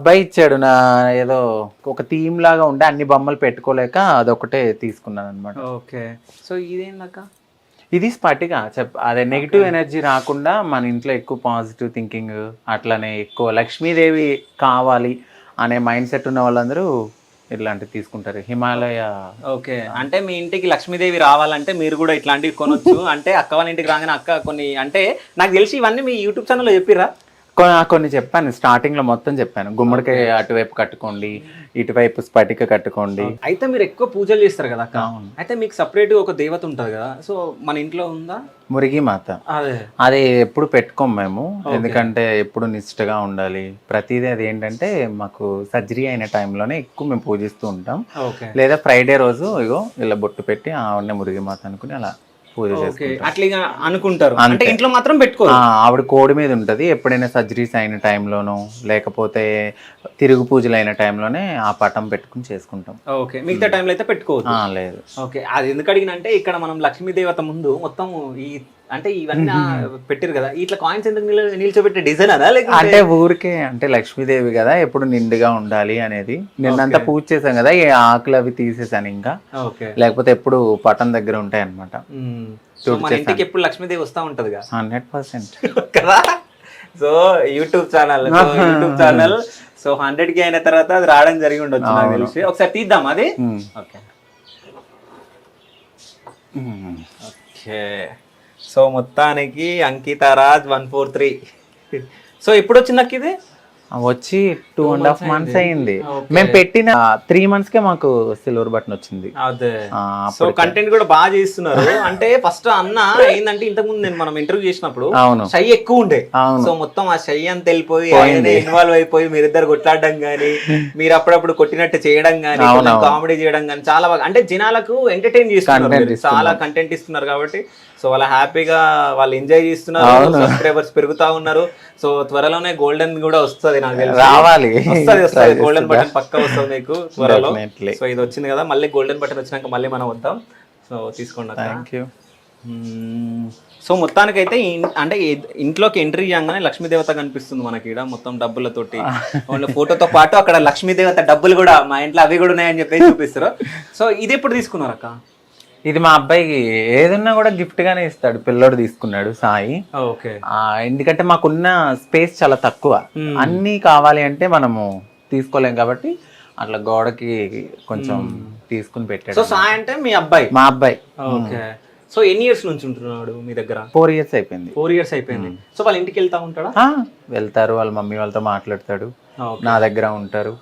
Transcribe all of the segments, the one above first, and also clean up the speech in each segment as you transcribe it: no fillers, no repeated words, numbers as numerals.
అబ్బాయి ఇచ్చాడు నా ఏదో ఒక థీమ్ లాగా ఉండే అన్ని బొమ్మలు పెట్టుకోలేక అదొకటే తీసుకున్నాను అనమాట. ఓకే. సో ఇదేందక్క? ఇది స్ఫటిక అదే నెగిటివ్ ఎనర్జీ రాకుండా మన ఇంట్లో ఎక్కువ పాజిటివ్ థింకింగ్ అట్లనే ఎక్కువ లక్ష్మీదేవి కావాలి అనే మైండ్ సెట్ ఉన్న వాళ్ళందరూ ఇట్లాంటివి తీసుకుంటారు. హిమాలయ. ఓకే. అంటే మీ ఇంటికి లక్ష్మీదేవి రావాలంటే మీరు కూడా ఇట్లాంటివి కొనొచ్చు. అంటే అక్క వాళ్ళ ఇంటికి రాగానే అక్క కొన్ని అంటే నాకు తెలిసి ఇవన్నీ మీ యూట్యూబ్ ఛానల్లో చెప్పిరా? కొన్ని చెప్పాను, స్టార్టింగ్ లో మొత్తం చెప్పాను. గుమ్మడికాయ అటువైపు కట్టుకోండి, ఇటువైపు స్ఫటిక కట్టుకోండి. అయితే మీరు ఎక్కువ పూజలు చేస్తారు కదా అక్క, అయితే మీకు సపరేట్ ఒక దేవత ఉంటుంది కదా, సో మన ఇంట్లో ఉందా? మురిగి మాత. అది ఎప్పుడు పెట్టుకోం మేము, ఎందుకంటే ఎప్పుడు నిష్ఠగా ఉండాలి ప్రతిదీ. అది ఏంటంటే మాకు సర్జరీ అయిన టైంలోనే ఎక్కువ మేము పూజిస్తూ ఉంటాం. లేదా ఫ్రైడే రోజు ఇగో ఇలా బొట్టు పెట్టి ఆవిడనే మురిగి మాత అనుకుని అలా పూజ అట్లా అనుకుంటారు. అంటే ఇంట్లో మాత్రం పెట్టుకో. ఆవిడ కోడి మీద ఉంటది. ఎప్పుడైనా సర్జరీస్ అయిన టైంలోనో లేకపోతే తిరుగు పూజలు అయిన టైంలోనే ఆ పటం పెట్టుకుని చేసుకుంటాం. ఓకే. మిగతా టైంలో అయితే పెట్టుకోవచ్చు. లేదు. ఓకే. అది ఎందుకు అడిగినంటే ఇక్కడ మనం లక్ష్మీ దేవత ముందు మొత్తం ఈ అంటే ఇవన్నీ పెట్టారు కదా, ఇట్లా కాయిన్స్ ఎందుకు నిల్చోబెట్టే డిజైన్ అదా? అంటే ఊరికే అంటే లక్ష్మీదేవి కదా ఎప్పుడు నిండుగా ఉండాలి అనేది. నిన్నంతా పూజ చేశాం కదా, ఈ ఆకులు అవి తీసేసాను ఇంకా. లేకపోతే ఎప్పుడు పటం దగ్గర ఉంటాయి అనమాట. మన ఇంటికి ఎప్పుడు లక్ష్మీదేవి వస్తా ఉంటది 100% కదా. So YouTube channel so 100K అయిన తర్వాత అది రావడం జరిగి ఉండొచ్చు నాకు తెలిసి. ఒకసారి తీద్దాం అది. ఓకే. సో మొత్తానికి అంకితారాజ్ 143. సో ఎప్పుడు వచ్చింది నాకు ఇది? వచ్చి 2.5 months అయింది. మేము పెట్టిన 3 months కే మాకు సిల్వర్ బటన్ వచ్చింది. అదే. సో కంటెంట్ కూడా బాగా చేస్తున్నారు. అంటే ఫస్ట్ అన్న ఏంటంటే ఇంతకు ముందు నేను మనం ఇంటర్వ్యూ చేసినప్పుడు షై ఎక్కువ ఉండే. సో మొత్తం ఆ షై అంతా వెళ్ళిపోయి ఇన్వాల్వ్ అయిపోయి మీరిద్దరు కొట్లాడడం గానీ, మీరు అప్పుడప్పుడు కొట్టినట్టు చేయడం గానీ, కామెడీ చేయడం గానీ చాలా బాగా అంటే జనాలకు ఎంటర్టైన్ చేస్తున్నారు. చాలా కంటెంట్ ఇస్తున్నారు కాబట్టి సో వాళ్ళ హ్యాపీగా వాళ్ళు ఎంజాయ్ చేస్తున్నారు. సబ్స్క్రైబర్స్ పెరుగుతా ఉన్నారు. సో త్వరలోనే గోల్డెన్ కూడా వస్తుంది నాకు తెలిసి. రావాలి, వస్తుంది గోల్డెన్ బటన్ పక్కా వస్తుంది మీకు త్వరలో. సో ఇది వచ్చింది కదా, మళ్ళీ గోల్డెన్ బటన్ వచ్చినాక మళ్ళీ మనం వద్దాం. సో తీసుకోండి. Thank you. సో మొత్తానికైతే అంటే ఇంట్లోకి ఎంట్రీ చేయగానే లక్ష్మీదేవత కనిపిస్తుంది మనకి ఇక్కడ మొత్తం డబ్బులతోటి. ఫోటోతో పాటు అక్కడ లక్ష్మీదేవత డబ్బులు కూడా మా ఇంట్లో అవి కూడా ఉన్నాయని చెప్పేసి చూపిస్తారు. సో ఇది ఎప్పుడు తీసుకున్నారు అక్క? ఇది మా అబ్బాయికి ఏదన్నా కూడా గిఫ్ట్ గానే ఇస్తాడు. పిల్లోడు తీసుకున్నాడు సాయి. ఓకే. ఎందుకంటే మాకున్న స్పేస్ చాలా తక్కువ, అన్ని కావాలి అంటే మనము తీసుకోలేం కాబట్టి అట్లా గోడకి కొంచెం తీసుకుని పెట్టాడు. సో సాయి అంటే మీ అబ్బాయి? మా అబ్బాయి. ఓకే. సో ఎన్ని ఇయర్స్ నుంచి ఉంటున్నాడు మీ దగ్గర? 4 years అయిపోయింది. 4 years అయిపోయింది. సో వాళ్ళ ఇంటికి వెళ్తా ఉంటాడా? వెళ్తారు, వాళ్ళ మమ్మీ వాళ్ళతో మాట్లాడతాడు, నా దగ్గర ఉంటారు.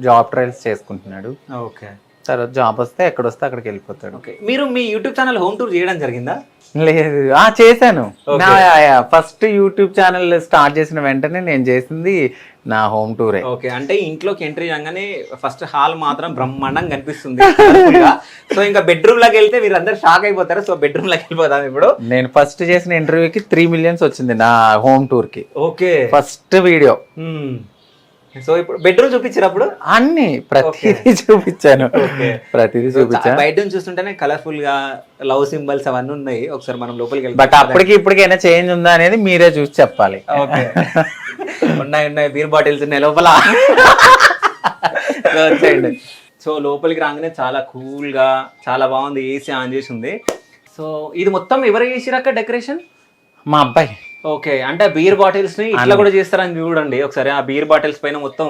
జాబ్ ట్రయల్స్ చేసుకుంటున్నాడు. ఓకే. తర్వాత జాబ్ వస్తే ఎక్కడ వస్తే అక్కడికి వెళ్ళిపోతాడు. మీరు మీ యూట్యూబ్ ఛానల్ హోమ్ టూర్ చేయడం జరిగిందా? లేదు, చేశాను. నా ఫస్ట్ యూట్యూబ్ ఛానల్ స్టార్ట్ చేసిన వెంటనే నేను చేసింది నా హోమ్ టూరే. ఓకే. అంటే ఇంట్లోకి ఎంట్రీ చేయగానే ఫస్ట్ హాల్ మాత్రం బ్రహ్మాండంగా కనిపిస్తుంది. సో ఇంకా బెడ్రూమ్ లోకి వెళ్తే మీరు అందరు షాక్ అయిపోతారు. సో బెడ్రూమ్ లోకి వెళ్ళిపోతాం ఇప్పుడు. నేను ఫస్ట్ చేసిన ఇంటర్వ్యూకి 3 million వచ్చింది నా హోమ్ టూర్ కి. ఓకే. First video. సో ఇప్పుడు బెడ్రూమ్ చూపించినప్పుడు అన్ని ప్రతిదీ చూపించాను. ప్రతిదీ చూపించాను. బయట నుంచి చూస్తుంటేనే కలర్ఫుల్ గా లవ్ సింబల్స్ అవన్నీ ఉన్నాయి. ఒకసారి మనం లోపలికి వెళ్తాం. బట్ అప్పటికి ఇప్పటికైనా చేంజ్ ఉందా అనేది మీరే చూసి చెప్పాలి. ఓకే. ఉన్నాయి బీర్ బాటిల్స్ ఉన్నాయి లోపల. సో లోపలికి రాగానే చాలా కూల్ గా చాలా బాగుంది. ఏసీ ఆన్ చేసి ఉంది. సో ఇది మొత్తం ఎవరు చేసిరాక డెకరేషన్? మా అబ్బాయి. ఓకే. అంటే బీర్ బాటిల్స్ ని ఇట్లా కూడా చేస్తారని చూడండి ఒకసారి. ఆ బీర్ బాటిల్స్ పైన మొత్తం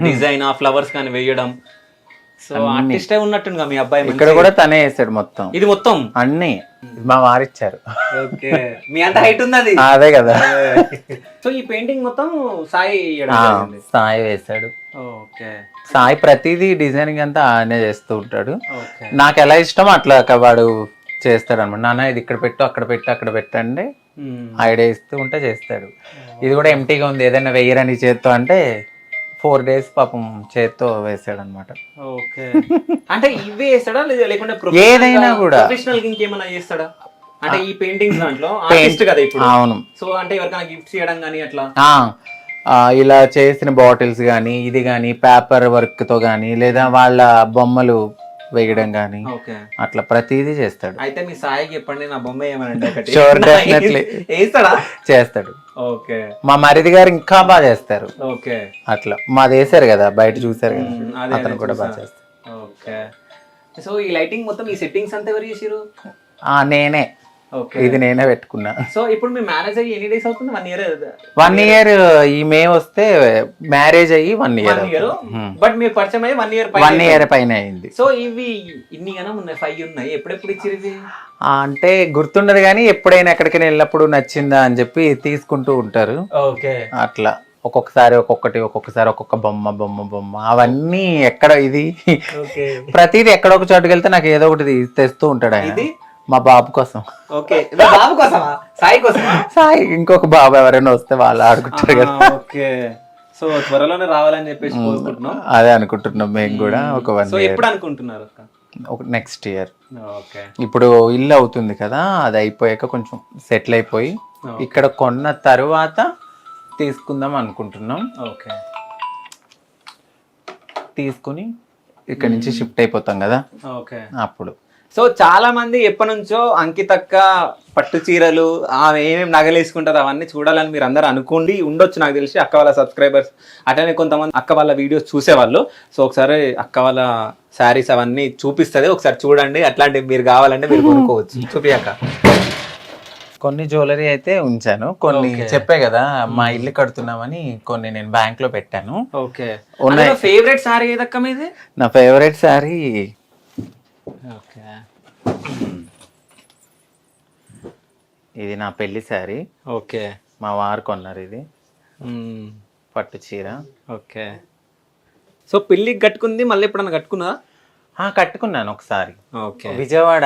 డిజైన్ ఆ ఫ్లవర్స్ కానీ వేయడం. సో ఆర్టిస్టే ఉన్నట్టుందిగా మీ అబ్బాయి. ఇక్కడ కూడా తనే వేసాడు మొత్తం. ఇది మొత్తం అన్ని మా వారిచ్చారు. ఓకే. మీ అంత హైట్ ఉంది అది. అదే కదా. సో ఈ పెయింటింగ్ మొత్తం సాయి సాయి వేసాడు. ఓకే. సాయి ప్రతిదీ డిజైనింగ్ అంతా ఆయనే చేస్తూ ఉంటాడు. నాకు ఎలా ఇష్టం అట్లా వాడు చేస్తాడు అనమాట. నాన్న ఇది ఇక్కడ పెట్టు అక్కడ పెట్టు అక్కడ పెట్టండి ఐడియా ఇస్తూ ఉంటే చేస్తాడు. ఇది కూడా ఎంటీగా ఉంది, ఏదైనా వెయ్యరని చేత్తో అంటే 4 days పాపం చేత్తో వేసాడు అనమాట. ఓకే. అంటే ఇవే వేస్తాడా లేకుంటే ఏదైనా కూడా ప్రొఫెషనల్ ఇంకేమైనా చేస్తాడా? అంటే ఈ పెయింటింగ్స్ దాంట్లో ఆర్టిస్ట్ కదా ఇప్పుడు. అవును. సో అంటే ఎవరికైనా గిఫ్ట్స్ చేయడం కానీ అట్లా ఇలా చేసిన బాటిల్స్ కానీ ఇది కానీ పేపర్ వర్క్ తో కానీ లేదా వాళ్ళ బొమ్మలు వేయడం కానీ ఓకే. అట్లా ప్రతిదీ చేస్తాడు. అయితే మీ సాయికి చెప్పండి నా బొమ్మ ఏమనండి ఒకటి. Sure, definitely. వేస్తాడా? చేస్తాడు. ఓకే మా మరిది గారు ఇంకా బాగా చేస్తారు. ఓకే. అట్లా మాది వేసారు కదా, బయట చూసారు కదా, అతను కూడా బాగా చేస్తారు. ఓకే. సో ఈ లైటింగ్ మొత్తం ఈ సెట్టింగ్స్ అంతా ఎవరు చేసిరు? నేనే. ఓకే. ఇది నేనే పెట్టుకున్నా. సో ఇప్పుడు మీ మ్యారేజ్ అయ్యి ఎన్ని డేస్ అవుతుంది? 1 year. 1 year ఈ మే వస్తే మ్యారేజ్ అయ్యి 1 year. బట్ మీరు పరిచయం అయ్యి 1 year 1 year పైన అయింది. సో ఇవి ఇన్ని గనం ఉన్నాయి, 5 ఉన్నాయి. ఎప్పుడెప్పుడు ఇచ్చిరు ఇవి? అంటే గుర్తుండదు కానీ ఎప్పుడైనా ఎక్కడికైనా వెళ్ళినప్పుడు నచ్చిందా అని చెప్పి తీసుకుంటూ ఉంటారు. ఓకే. అట్లా ఒక్కొక్కసారి ఒక్కొక్కసారి ఒక్కొక్క బొమ్మ అవన్నీ ఎక్కడ ఇది ప్రతిదీ ఎక్కడ ఒక చోటుకి వెళ్తే నాకు ఏదో ఒకటి తెస్తూ ఉంటాడు ఆయన. మా బాబు కోసం. ఓకే. బాబు కోసమా? సాయి కోసమా? సాయి ఇంకొక బాబు ఎవరైనా వస్తే వాళ్ళు ఆడుకుంటారు కదా. ఓకే. సో త్వరలోనే రావాలని చెప్పేసి కోరుకుంటున్నాం. అదే అనుకుంటున్నాం మేము కూడా. ఒక 1 సో year. ఎప్పుడు అనుకుంటున్నారు? Next year. ఓకే. ఇప్పుడు ఇల్లు అవుతుంది కదా, అది అయిపోయాక కొంచెం సెటిల్ అయిపోయి ఇక్కడ కొన్న తరువాత తీసుకుందాం అనుకుంటున్నాం. ఓకే. తీసుకుని ఇక్కడ నుంచి షిఫ్ట్ అయిపోతాం కదా, ఓకే. అప్పుడు. సో చాలా మంది ఎప్పటి నుంచో అంకితక్క పట్టు చీరలు, ఆమె ఏమేమి నగలు వేసుకుంటారు అవన్నీ చూడాలని మీరు అందరూ అనుకోండి ఉండొచ్చు. నాకు తెలిసి అక్క వాళ్ళ సబ్స్క్రైబర్స్ అట్లనే కొంతమంది అక్క వాళ్ళ వీడియోస్ చూసేవాళ్ళు. సో ఒకసారి అక్క వాళ్ళ శారీస్ అవన్నీ చూపిస్తుంది, ఒకసారి చూడండి. అట్లాంటివి మీరు కావాలంటే మీరు కొనుక్కోవచ్చు. చూపియాక కొన్ని జ్యువెలరీ అయితే ఉంచాను, కొన్ని చెప్పే కదా మా ఇల్లు కడుతున్నామని కొన్ని నేను బ్యాంక్ లో పెట్టాను. ఓకే. ఫేవరెట్ శారీ ఏదక్క మీది? నా ఫేవరెట్ శారీ ఓకే, ఇది నా పెళ్లి శారీ. ఓకే. మా వారు కొన్నారు ఇది పట్టు చీర. ఓకే. సో పెళ్ళికి కట్టుకుంది, మళ్ళీ ఎప్పుడన్నా కట్టుకున్నా? కట్టుకున్నాను ఒకసారి. ఓకే. విజయవాడ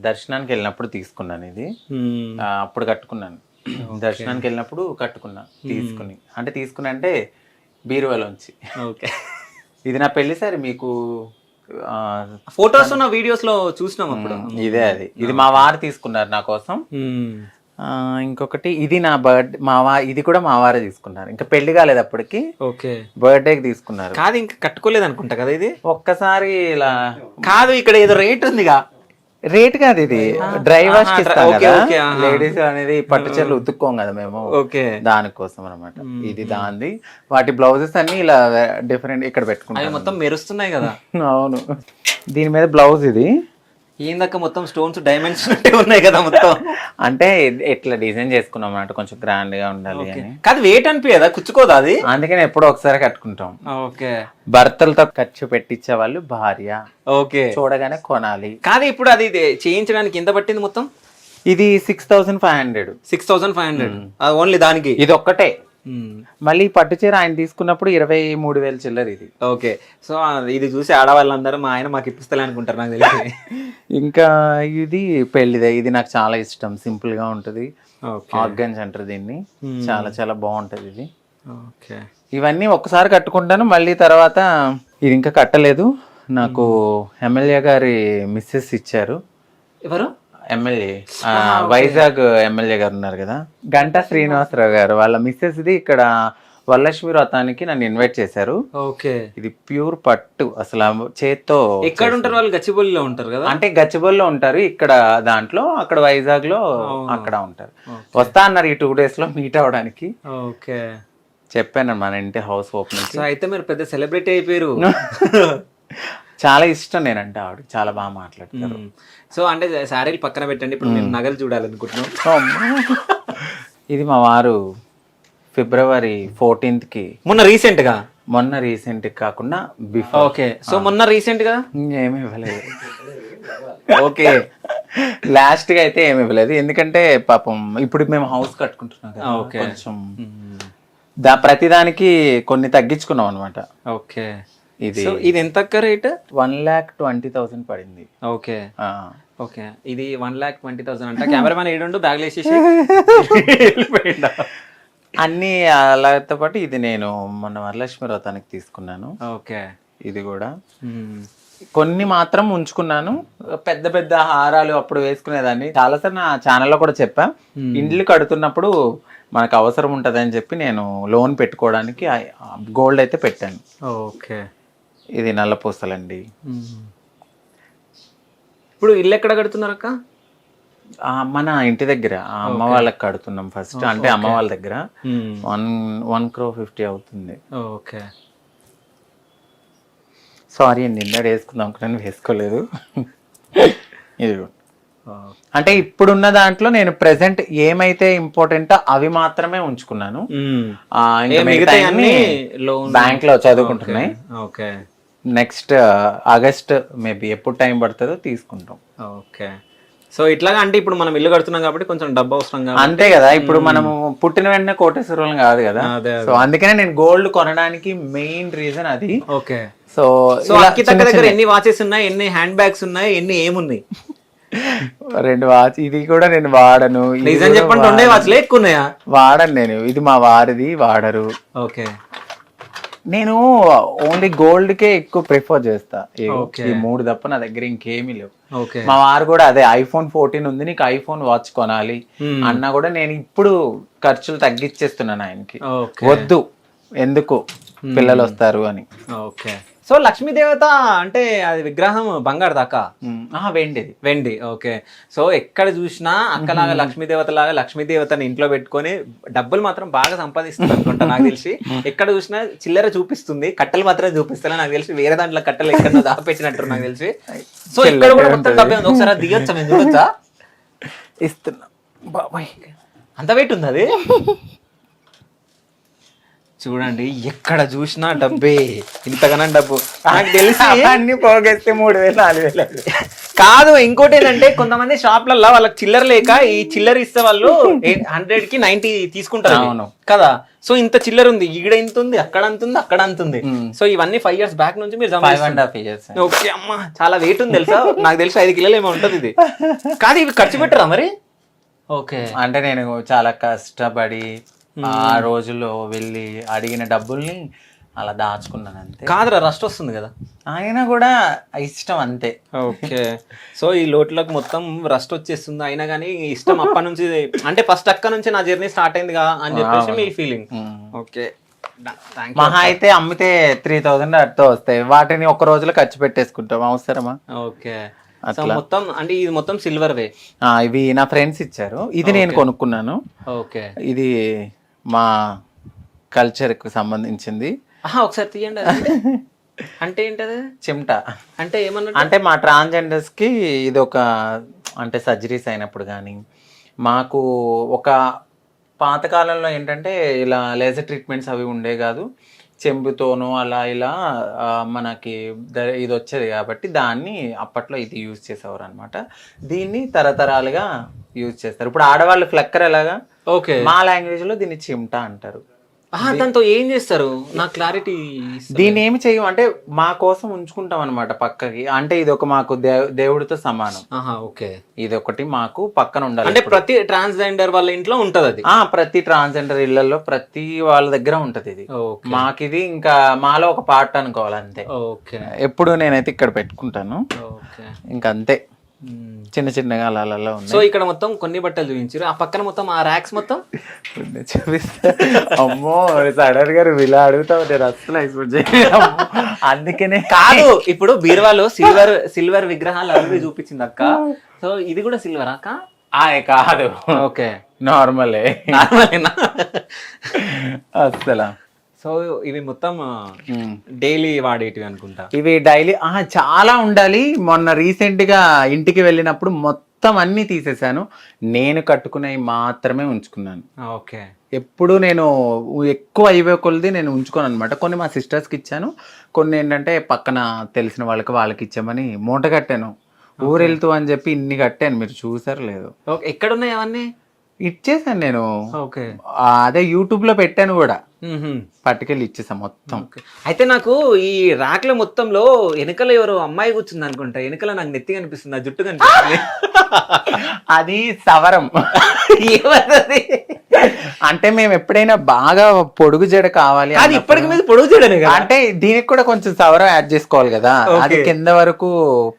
దర్శనానికి వెళ్ళినప్పుడు తీసుకున్నాను ఇది. అప్పుడు కట్టుకున్నాను. దర్శనానికి వెళ్ళినప్పుడు కట్టుకున్నా తీసుకుని. అంటే తీసుకున్నా అంటే బీరువాలోంచి. ఓకే. ఇది నా పెళ్లి సారీ. మీకు ఫొటోస్ ఉన్న వీడియోస్ లో చూసినాం అప్పుడు. ఇదే అది. ఇది మా వారు తీసుకున్నారు నా కోసం. ఇంకొకటి ఇది నా బర్త్డే, ఇది కూడా మా వారే తీసుకున్నారు. ఇంకా పెళ్లి కాలేదు అప్పటికి. ఓకే. బర్త్డేకి తీసుకున్నారు. కాదు ఇంకా కట్టుకోలేదు అనుకుంటా కదా ఇది. ఒక్కసారి ఇలా కాదు, ఇక్కడ ఏదో రేట్ ఉందిగా. రేట్ కాదు, ఇది డ్రై వాష్ కి ఇస్తాం కదా లేడీస్ అనేది. పట్టు చీరలు ఉతుక్కోం కదా మేము, దానికోసం అనమాట. ఇది దాంది. వాటి బ్లౌజెస్ అన్ని ఇలా డిఫరెంట్ ఇక్కడ పెట్టుకుంటాం. మొత్తం మెరుస్తున్నాయి కదా. అవును. దీని మీద బ్లౌజ్ ఇది ఏందక్క మొత్తం స్టోన్స్ డైమండ్స్ ఉన్నాయి కదా మొత్తం. అంటే ఎట్లా డిజైన్ చేసుకున్నాం అన్నట్టు, కొంచెం గ్రాండ్ గా ఉండాలి అని. కాదు వెయిట్ అనిపించదా, కుచ్చుకోదా అది? అందుకని ఎప్పుడో ఒకసారి కట్టుకుంటాం. ఓకే. భర్తలతో ఖర్చు పెట్టించే వాళ్ళు భార్య. ఓకే. చూడగానే కొనాలి. కాదు ఇప్పుడు అది చేయించడానికి ఎంత పట్టింది మొత్తం? ఇది 6500. 6500 ఓన్లీ దానికి? ఇది ఒక్కటే. మళ్ళీ పట్టు చీర ఆయన తీసుకున్నప్పుడు 23,000 చిల్లర ఇది. ఓకే. సో ఇది చూసి ఆడవాళ్ళందరూ మా ఆయన మాకు ఇప్పిస్తలే అనుకుంటారు నాకు తెలిసి. ఇంకా ఇది పెళ్లిదే. ఇది నాకు చాలా ఇష్టం, సింపుల్ గా ఉంటది. ఆర్గన్స్ అంటారు దీన్ని. చాలా చాలా బాగుంటది ఇది. ఓకే. ఇవన్నీ ఒక్కసారి కట్టుకుంటాను, మళ్ళీ తర్వాత ఇది ఇంకా కట్టలేదు. నాకు ఎమ్మెల్యే గారి మిస్సెస్ ఇచ్చారు. ఎవరు? ఎమ్మెల్యే, వైజాగ్ ఎమ్మెల్యే గారు ఉన్నారు కదా, గంటా శ్రీనివాసరావు గారు. వాళ్ళ మిస్సెస్ ఇది ఇక్కడ వరలక్ష్మి వ్రతానికి నన్ను ఇన్వైట్ చేశారు. ఓకే. ఇది ప్యూర్ పట్టు, అసలు చేత్తో. ఎక్కడ ఉంటారు వాళ్ళు? గచ్చిబౌలిలో ఉంటారు కదా. అంటే గచ్చిబౌలిలో ఉంటారు, ఇక్కడ దాంట్లో, అక్కడ వైజాగ్ లో అక్కడ ఉంటారు. వస్తా అన్నారు ఈ 2 days లో మీట్ అవడానికి. ఓకే. చెప్పాను మన ఇంటి హౌస్ ఓపెనింగ్. అయితే మీరు పెద్ద సెలబ్రిటీ అయిపోయారు. చాలా ఇష్టం నేనంటే, ఆవిడ చాలా బాగా మాట్లాడతారు. సో అంటే శారీలు పక్కన పెట్టండి, ఇప్పుడు మేము నగలు చూడాలనుకుంటున్నాం. ఇది మా వారు February 14th కి, మొన్న రీసెంట్ కాకుండా బిఫోర్. ఓకే. సో మొన్న రీసెంట్ గా ఏమి ఇవ్వలేదు. ఓకే. లాస్ట్ గా అయితే ఏమి ఇవ్వలేదు, ఎందుకంటే పాపం ఇప్పుడు మేము హౌస్ కట్టుకుంటున్నాం కదా, కొంచెం ప్రతిదానికి కొన్ని తగ్గించుకున్నాం అనమాట. ఓకే. ఇది ఎంత రేట్? 1,20,000 పడింది. ఓకే. ఓకే. ఇది 1,20,000 అంట. కెమెరామెన్ ఏడుండు బ్యాగ్ వేసేసి అన్ని అలాతో పాటు ఇది నేను మొన్న వరలక్ష్మి వ్రతానికి తీసుకున్నాను. ఓకే. ఇది కూడా కొన్ని మాత్రం ఉంచుకున్నాను. పెద్ద పెద్ద హారాలు అప్పుడు వేసుకునేదాన్ని. చాలాసార్లు నా ఛానల్లో కూడా చెప్పా, ఇండ్లు కడుతున్నప్పుడు మనకు అవసరం ఉంటుంది అని చెప్పి నేను లోన్ పెట్టుకోవడానికి గోల్డ్ అయితే పెట్టాను. ఓకే. ఇది నల్ల పూసలండి. ఇప్పుడు ఇల్లు ఎక్కడ కడుతున్నారు అక్క? మన ఇంటి దగ్గర అమ్మ వాళ్ళకి కడుతున్నాం ఫస్ట్, అంటే అమ్మ వాళ్ళ దగ్గర 1,50,00,000 అవుతుంది. ఓకే, సారీ అండి, నిన్న వేసుకుందాం అనుకున్నాను, వేసుకోలేదు. ఇది అంటే ఇప్పుడున్న దాంట్లో నేను ప్రెసెంట్ ఏమైతే ఇంపార్టెంటో అవి మాత్రమే ఉంచుకున్నాను. బ్యాంక్ లో చదువుకుంటున్నాయి. ఓకే, నెక్స్ట్ ఆగస్ట్ మేబీ ఎప్పుడు టైం పడుతుందో తీసుకుంటాం. ఓకే, సో ఇట్లాగా అంటే ఇప్పుడు మనం ఇల్లు కడుతున్నాం కాబట్టి కొంచెం డబ్బు అవసరం కాబట్టి అంతే కదా. ఇప్పుడు మనము పుట్టిన వెంటనే కోటేశ్వరులం కాదు కదా, సో అందుకనే నేను గోల్డ్ కొనడానికి మెయిన్ రీజన్ అది. ఓకే, సో అంకిత దగ్గర ఎన్ని వాచెస్ ఉన్నాయి, ఎన్ని హ్యాండ్ బ్యాగ్స్ ఉన్నాయి, ఎన్ని ఏమున్నాయి? 2 వాచ్. ఇది కూడా నేను వాడను. నిజం చెప్పండి, 2 వాచ్లు ఎక్కువ ఉన్నాయా? వాడను నేను. ఇది మా వారిది, వాడరు. ఓకే, నేను ఓన్లీ గోల్డ్ కే ఎక్కువ ప్రిఫర్ చేస్తా. ఈ 3 తప్ప నా దగ్గర ఇంకేమీ లేవు. మా వారు కూడా అదే, iPhone 14 ఉంది, నీకు iPhone వాచ్ కొనాలి అన్నా కూడా నేను ఇప్పుడు ఖర్చులు తగ్గించేస్తున్నాను ఆయనకి. వద్దు, ఎందుకు, పిల్లలు వస్తారు అని. ఓకే, సో లక్ష్మీ దేవత అంటే అది విగ్రహం బంగారు దాకా? వెండి. ఓకే, సో ఎక్కడ చూసినా అక్కలాగా లక్ష్మీదేవత లాగా లక్ష్మీదేవతని ఇంట్లో పెట్టుకొని డబ్బులు మాత్రం బాగా సంపాదిస్తుంది అనుకుంటా నాకు తెలిసి. ఎక్కడ చూసినా చిల్లర చూపిస్తుంది, కట్టెలు మాత్రమే చూపిస్తా నాకు తెలిసి. వేరే దాంట్లో కట్టెలు ఎక్కడ దాపెట్టినట్టు నాకు తెలిసి. సో ఇక్కడ కూడా మొత్తం డబ్బే ఉంది. ఒకసారి దిగొచ్చా, మేము చూడొచ్చా? ఇస్తున్నా బాబాయ్, అంత వెయిట్ ఉంది అది. చూడండి, ఎక్కడ చూసినా డబ్బే, ఇంతగానో డబ్బు. నాకు తెలిసి అన్ని పోగేస్తే 3,000-4,000 కాదు. ఇంకోటి ఏంటంటే కొంతమంది షాప్లలో వాళ్ళకి చిల్లర లేక ఈ చిల్లర ఇస్తే వాళ్ళు 100కి 90 తీసుకుంటారు కదా. సో ఇంత చిల్లర ఉంది, ఈడ ఇంత ఉంది, అక్కడ అంత ఉంది, అక్కడ అంత ఉంది. సో ఇవన్నీ 5 years బ్యాక్ నుంచి మీరు 5.5 years. ఓకే అమ్మా, చాలా వెయిట్ ఉంది తెలుసా. నాకు తెలిసి 5 కిలోలు ఏమో ఉంటది ఇది. కాదు, ఇవి ఖర్చు పెట్టరా మరి? ఓకే, అంటే నేను చాలా కష్టపడి ఆ రోజుల్లో వెళ్ళి అడిగిన డబ్బుల్ని అలా దాచుకున్నాను అంతే. కాదురా, రస్ట్ వస్తుంది కదా. అయినా కూడా ఇష్టం అంతే. ఓకే, సో ఈ లోట్లకు మొత్తం రస్ట్ వచ్చేస్తుంది, అయినా కానీ ఇష్టం అప్పటి నుంచి. అంటే ఫస్ట్ అక్క నుంచి నా జర్నీ స్టార్ట్ అయిందిగా అని చెప్పేసి మీ ఫీలింగ్. ఓకే, మహా అయితే అమ్మితే 3,000 అట్తో వస్తాయి, వాటిని ఒక రోజులో ఖర్చు పెట్టేసుకుంటాం, అవసరమా? ఓకే, మొత్తం అంటే ఇది మొత్తం సిల్వర్ వే. ఇవి నా ఫ్రెండ్స్ ఇచ్చారు, ఇది నేను కొనుక్కున్నాను. ఓకే, ఇది మా కల్చర్ కు సంబంధించింది. ఒకసారి తీయండి. అంటే ఏంటది? చిమ్టా. అంటే ఏమన్నా, అంటే మా ట్రాన్స్జెండర్స్ కి ఇది ఒక, అంటే సర్జరీస్ అయినప్పుడు కానీ, మాకు ఒక పాతకాలంలో ఏంటంటే ఇలా లేజర్ ట్రీట్మెంట్స్ అవి ఉండే కాదు, చెంబుతోనూ అలా ఇలా మనకి ఇది వచ్చేది కాబట్టి దాన్ని అప్పట్లో ఇది యూజ్ చేసేవారు అనమాట. దీన్ని తరతరాలుగా యూజ్ చేస్తారు. ఇప్పుడు ఆడవాళ్ళు ఫ్లక్కర్ ఎలాగా, ఓకే, మా లాంగ్వేజ్ లో దీన్ని చిమ్టా అంటారు. దాంతో ఏం చేస్తారు నాకు క్లారిటీ. దీన్ని ఏమి చెయ్యం, అంటే మా కోసం ఉంచుకుంటాం అనమాట పక్కకి. అంటే ఇది ఒక మాకు దేవుడితో సమానం. ఓకే, ఇది ఒకటి మాకు పక్కన ఉండాలి. అంటే ప్రతి ట్రాన్స్జెండర్ వాళ్ళ ఇంట్లో ఉంటది అది. ప్రతి ట్రాన్స్జెండర్ ఇళ్లలో ప్రతి వాళ్ళ దగ్గర ఉంటది ఇది. మాకు ఇది ఇంకా మాలో ఒక పార్ట్ అనుకోవాలి అంతే. ఓకే, ఎప్పుడు నేనైతే ఇక్కడ పెట్టుకుంటాను, ఇంకా అంతే. చిన్న చిన్నగా అలా ఉంది. సో ఇక్కడ మొత్తం కొన్ని బట్టలు చూపించారు, ఆ పక్కన మొత్తం ఆ ర్యాక్స్ మొత్తం చూపిస్తా. అమ్మో, సడన్ గా ఇలా అడుగుతావు, నేను అసలు ఎక్స్పెక్ట్ చేయను. అందుకనే కాదు, ఇప్పుడు బీరువాలో సిల్వర్ విగ్రహాలు అవి చూపించింది అక్క. సో ఇది కూడా సిల్వర్ అక్క? కాదు, ఓకే, నార్మలే. అసలు సో ఇవి మొత్తం డైలీ వాడేటివి అనుకుంటా. ఇవి డైలీ చాలా ఉండాలి. మొన్న రీసెంట్ గా ఇంటికి వెళ్ళినప్పుడు మొత్తం అన్ని తీసేసాను, నేను కట్టుకునేవి మాత్రమే ఉంచుకున్నాను. ఓకే, ఎప్పుడు నేను ఎక్కువ అయిపోయే కొలది నేను ఉంచుకోను అనమాట. కొన్ని మా సిస్టర్స్కి ఇచ్చాను, కొన్ని ఏంటంటే పక్కన తెలిసిన వాళ్ళకి ఇచ్చామని మూట కట్టాను. ఊరెళ్తూ అని చెప్పి ఇన్ని కట్టాను, మీరు చూసారు లేదు. ఎక్కడున్నాయి అవన్నీ? ఇచ్చేసాను నేను. ఓకే, అదే యూట్యూబ్ లో పెట్టాను కూడా, పట్టుకెళ్ళి ఇచ్చేసాం మొత్తం. అయితే నాకు ఈ ర్యాక్ల మొత్తంలో వెనకల ఎవరో అమ్మాయి కూర్చుంది అనుకుంటా, వెనకల నాకు నెత్తి కనిపిస్తుంది, ఆ జుట్టు కనిపిస్తుంది. అది సవరం. ఏమన్నది అంటే మేము ఎప్పుడైనా బాగా పొడుగు జడ కావాలి, అది ఇప్పటికి మీద పొడుగు జడనే కదా, అంటే దీనికి కూడా కొంచెం సవరం యాడ్ చేసుకోవాలి కదా, అది కింద వరకు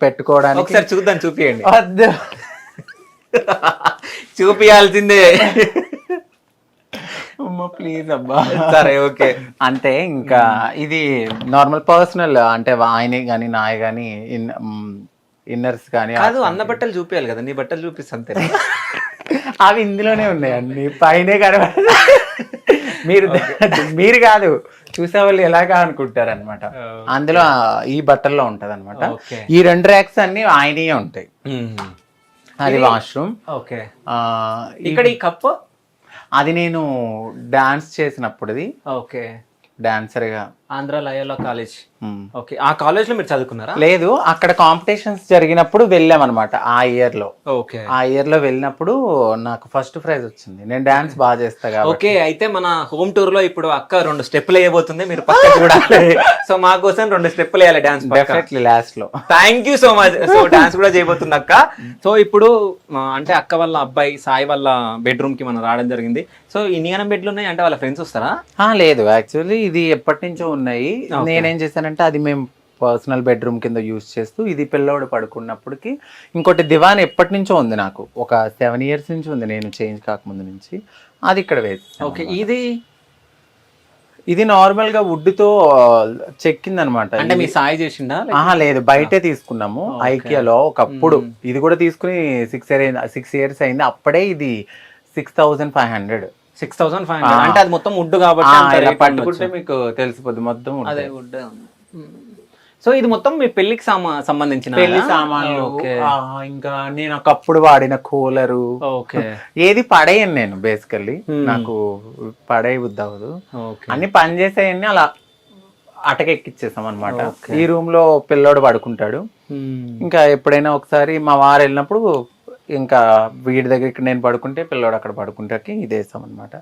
పెట్టుకోవడానికి. ఒకసారి చూద్దాం, చూపియండి. వద్దు, చూపియాల్సిందే. ప్లీజ్ అబ్బా. సరే, ఓకే, అంతే. ఇంకా ఇది నార్మల్ పర్సనల్, అంటే ఆయన కానీ నాయ కానీ ఇన్నర్స్ కానీ కాదు, అన్న బట్టలు చూపించాలి కదా, నీ బట్టలు చూపిస్తాను. అవి ఇందులోనే ఉన్నాయి అన్ని, పైనే కనబడ మీరు కాదు చూసే వాళ్ళు ఎలాగా అనుకుంటారు అనమాట. అందులో ఈ బట్టల్లో ఉంటది అనమాట. ఈ 2 ర్యాక్స్ అన్ని ఆయనయే ఉంటాయి. అది వాష్రూమ్. ఓకే. ఇక్కడ ఈ కప్ అది నేను డాన్స్ చేసినప్పుడుది. ఓకే. డాన్సర్ గా ఆంధ్ర లయోలా కాలేజ్. ఓకే. ఆ కాలేజ్ లో మీరు చదువుకున్నారా? లేదు, అక్కడ కాంపిటీషన్స్ జరిగినప్పుడు వెళ్ళాం అనమాట ఆ ఇయర్ లో. ఓకే. ఆ ఇయర్ లో వెళ్ళినప్పుడు నాకు ఫస్ట్ ప్రైజ్ వచ్చింది. నేను డాన్స్ బాగా చేస్తా కాబట్టి. ఓకే. అయితే మన హోమ్ టూర్ లో ఇప్పుడు అక్క 2 స్టెప్పులు వేయబోతుంది, మీరు పక్క చూడాలి. సో మా కోసం 2 స్టెప్పులు వేయాలి డాన్స్ డెఫినెట్లీ లాస్ట్ లో. Thank you so much. So dance కూడా చేయబోతుంది అక్క. సో ఇప్పుడు అంటే అక్క వాళ్ళ అబ్బాయి సాయి వాళ్ళ బెడ్రూమ్ కి మనం రావడం జరిగింది. సో ఇన్ని బెడ్లు ఉన్నాయి అంటే వాళ్ళ ఫ్రెండ్స్ వస్తారా? లేదు, యాక్చువల్లీ ఇది ఎప్పటి నుంచో ఉన్నాయి. నేనేం చేశానంటే అది మేము పర్సనల్ బెడ్రూమ్ కింద యూజ్ చేస్తూ, ఇది పిల్లోడు పడుకున్నప్పటికి ఇంకోటి దివాన్ ఎప్పటి నుంచో ఉంది, నాకు ఒక 7 years నుంచి ఉంది, నేను చేంజ్ కాకముందు నుంచి. అది ఇక్కడ వేసి. ఓకే. ఇది నార్మల్ గా వుడ్ తో చెక్కింది అనమాట. అంటే మీ సాయి చేసిండా? లేదు, బయటే తీసుకున్నాము ఐకియాలో ఒకప్పుడు. ఇది కూడా తీసుకుని 6 years అయింది. అప్పుడే ఇది 6,500. 6,500 అంటే అది మొత్తం వుడ్ కాబట్టి పట్టుకుంటే మీకు తెలిసిపోద్ది మొత్తం అదే వుడ్. సో ఇది మొత్తం మీ పెళ్లికి సంబంధించిన పెళ్లి సామాన్లు. ఇంకా నేను ఒకప్పుడు వాడిన కూలరు. ఓకే. ఏది పడేయను నేను బేసికల్లీ, నాకు పడేయ బుద్ధి అవ్వదు. అన్ని పని చేసేయన్ని అలా అటకెక్కిచ్చేసాం అనమాట. ఈ రూమ్ లో పిల్లోడు పడుకుంటాడు. ఇంకా ఎప్పుడైనా ఒకసారి మా వారు వెళ్ళినప్పుడు ఇంకా వీడి దగ్గరికి నేను పడుకుంటే పిల్లోడు అక్కడ పడుకుంటాకి ఇదేస్తాం అనమాట.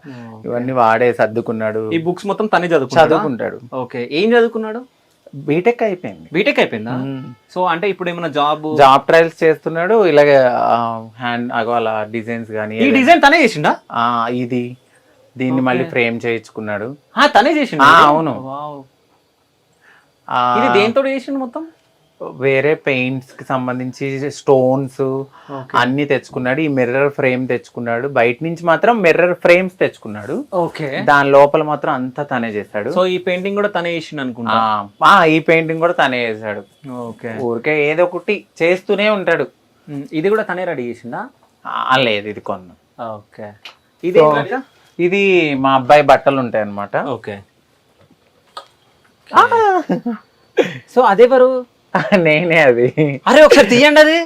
ఇవన్నీ వాడే సర్దుకున్నాడు. ఈ బుక్స్ మొత్తం తనే చదువుకుంటాడు. ఓకే. ఏం చదువుకున్నాడు? బీటెక్ అయిపోయింది. బీటెక్ అయిపోయిందా? సో అంటే ఇప్పుడు ఏమైనా జాబ్ ట్రయల్స్ చేస్తున్నాడు. ఇలాగే హ్యాండ్ అలా డిజైన్స్ కానీ. ఈ డిజైన్ తనే చేసిండా? దీన్ని మళ్ళీ ఫ్రేమ్ చేయించుకున్నాడు. తనే చేసిండా? అవును. ఇది దేంతో చేసిండు మొత్తం? వేరే పెయింట్స్ కి సంబంధించి స్టోన్స్ అన్ని తెచ్చుకున్నాడు. ఈ మిర్రర్ ఫ్రేమ్ తెచ్చుకున్నాడు. బయట నుంచి మాత్రం మిర్రర్ ఫ్రేమ్స్ తెచ్చుకున్నాడు. ఓకే. దాని లోపల మాత్రం అంతా తనే చేశాడు. సో ఈ పెయింటింగ్ కూడా తనే చేసిండు అనుకుంటా. ఈ పెయింటింగ్ కూడా తనే చేశాడు. ఓకే. ఊరికే ఏదో ఒకటి చేస్తూనే ఉంటాడు. ఇది కూడా తనే రెడీ చేసిందా? లేదు, ఇది కొన్నాం. ఓకే. ఇది మా అబ్బాయి బట్టలు ఉంటాయి అన్నమాట. ఓకే. సో అదెవరు? నేనే. అది అరే ఒకసారి తీయండి అది.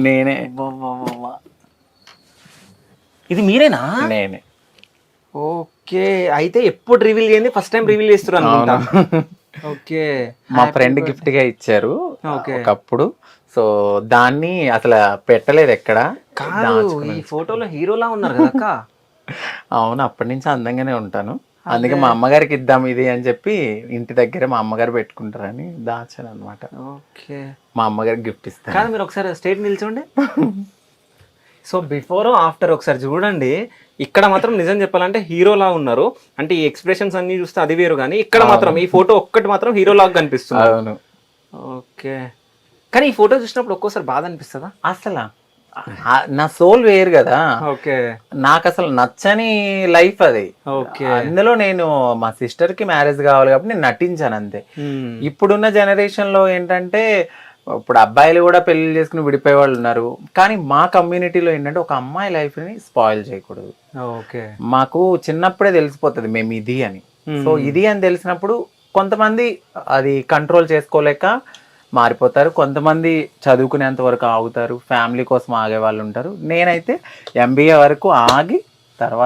నేనే. ఇది మీరేనా? నేనే. ఓకే. అయితే ఎప్పుడు రివీల్ చేయండి, ఫస్ట్ టైం రివీల్ చేస్తారు అనుకుంటా. ఓకే. మా ఫ్రెండ్ గిఫ్ట్ గా ఇచ్చారు ఒకప్పుడు. సో దాన్ని అసలు పెట్టలేదు ఎక్కడ. ఈ ఫోటోలో హీరోలా ఉన్నారు కదా. అవును, అప్పటి నుంచి అందంగానే ఉంటాను. అందుకే మా అమ్మగారికి ఇద్దాం ఇది అని చెప్పి ఇంటి దగ్గర మా అమ్మగారు పెట్టుకుంటారని దాచాను అనమాట. ఓకే. మా అమ్మగారికి గిఫ్ట్ ఇస్తాను. కానీ మీరు ఒకసారి స్టేట్ నిల్చోండి. సో బిఫోర్ ఆఫ్టర్ ఒకసారి చూడండి. ఇక్కడ మాత్రం నిజం చెప్పాలంటే హీరోలా ఉన్నారు. అంటే ఈ ఎక్స్ప్రెషన్స్ అన్ని చూస్తే అది వేరు, కానీ ఇక్కడ మాత్రం ఈ ఫోటో ఒక్కటి మాత్రం హీరోలాగా కనిపిస్తుంది. అవును. ఓకే. కానీ ఈ ఫోటో చూసినప్పుడు ఒక్కోసారి బాధ అనిపిస్తుందా? అసలు నా సోల్ వేరు కదా. ఓకే. నాకు అసలు నచ్చని లైఫ్ అది. ఓకే. అందులో నేను మా సిస్టర్ కి మ్యారేజ్ కావాలి కాబట్టి నేను నటించాను అంతే. ఇప్పుడున్న జనరేషన్ లో ఏంటంటే ఇప్పుడు అబ్బాయిలు కూడా పెళ్లి చేసుకుని విడిపోయే వాళ్ళు ఉన్నారు. కానీ మా కమ్యూనిటీలో ఏంటంటే ఒక అమ్మాయి లైఫ్ ని స్పాయిల్ చేయకూడదు. ఓకే. మాకు చిన్నప్పుడే తెలిసిపోతుంది మేము ఇది అని. సో ఇది అని తెలిసినప్పుడు కొంతమంది అది కంట్రోల్ చేసుకోలేక మారిపోతారు. కొంతమంది చదువుకునేంత వరకు ఆగుతారు, ఫ్యామిలీ కోసం ఆగే వాళ్ళు ఉంటారు. నేనైతే MBA వరకు ఆగి తర్వాత